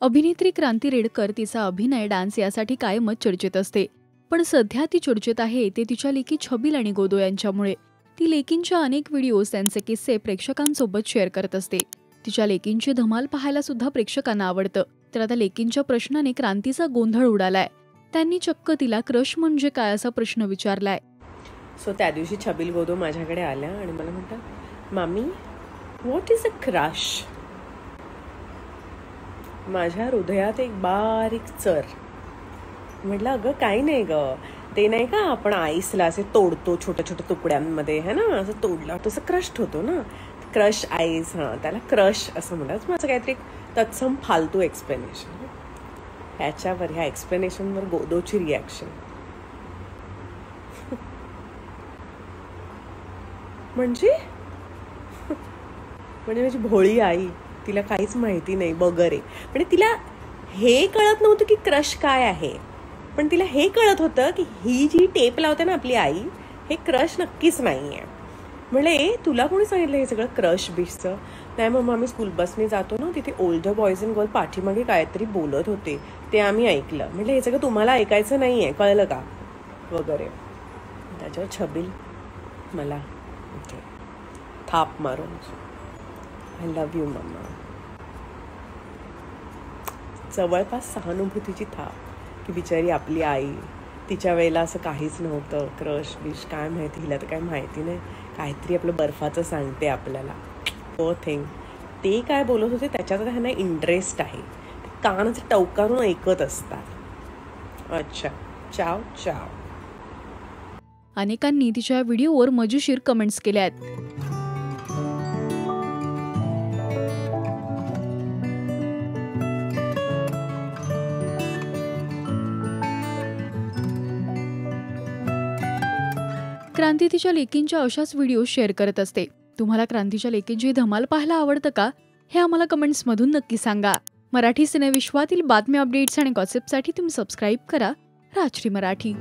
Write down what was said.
अभिनेत्री क्रांती रेडकर तिचा अभिनय, डान्स यासाठी कायमच चर्चेत असते. पण सध्या ती चर्चेत आहे ते तिच्या लेकी छबिल आणि गोदो यांच्यामुळे. ती लेकींच्या अनेक व्हिडिओज, त्यांचे किस्से प्रेक्षकांसोबत शेअर करत असते. तिच्या लेकींची धमाल पाहायला सुद्धा प्रेक्षकांना आवडतं. तर आता लेकींच्या प्रश्नाने क्रांतीचा गोंधळ उडालाय. त्यांनी चक्क तिला क्रश म्हणजे काय असा प्रश्न विचारलाय. सो त्या दिवशी छबिल गोदो माझ्याकडे आल्या आणि मला म्हणतात, मामी व्हॉट इज अ क्रश. माझ्या हृदयात एक बारीक चर. म्हटलं अगं काही नाही ग, ते नाही का आपण आईसला असे तोडतो छोट्या छोट्या तुकड्यांमध्ये, है ना, असं तोडला तसं क्रश होतो ना, क्रश आईस. हां, त्याला क्रश असं म्हणतात. माझं काहीतरी तत्सम फालतू एक्सप्लेनेशन. ह्या एक्सप्लेनेशनवर गोदोची रिॲक्शन म्हणजे माझी भोळी आई, तिला काहीच माहिती नाही वगैरे. म्हणजे तिला हे कळत नव्हतं की क्रश काय आहे, पण तिला हे कळत होतं की ही जी टेप लावते ना आपली आई, हे क्रश नक्कीच नाही आहे. म्हणले तुला कोणी सांगितलं हे सगळं क्रश बिशचं. नाही मग आम्ही स्कूल बसने जातो ना, तिथे ओल्डर बॉयज अँड गर्ल पाठीमागे काहीतरी बोलत होते, ते आम्ही ऐकलं. म्हटलं हे सगळं तुम्हाला ऐकायचं नाही आहे, कळलं का वगैरे. त्याच्यावर छबिल मला थाप मारून, आय लव्ह यू मम्मा. जवळपास सहानुभूतीची थाप की बिचारी आपली आई, तिच्या वेळेला असं काहीच नव्हतं, क्रश बिश काय माहिती, हिला तर काही माहिती नाही, काहीतरी आपलं बर्फाचं सांगते आपल्याला. तो थिंग ते काय बोलत होते त्याच्यात त्यांना इंटरेस्ट आहे, कानाचं टवकारून ऐकत असतात. अच्छा, चाव चाव. अनेकांनी तिच्या व्हिडिओवर मजेशीर कमेंट्स केल्या आहेत. क्रांती तिच्या लेकींच्या अशाच व्हिडिओ शेअर करत असते. तुम्हाला क्रांतीच्या लेकींची धमाल पाहायला आवडतं का? हे आम्हाला कमेंट्समधून नक्की सांगा. मराठी सिनेविश्वातील बातम्या, अपडेट्स आणि गॉसिपसाठी तुम्ही सबस्क्राईब करा राजश्री मराठी.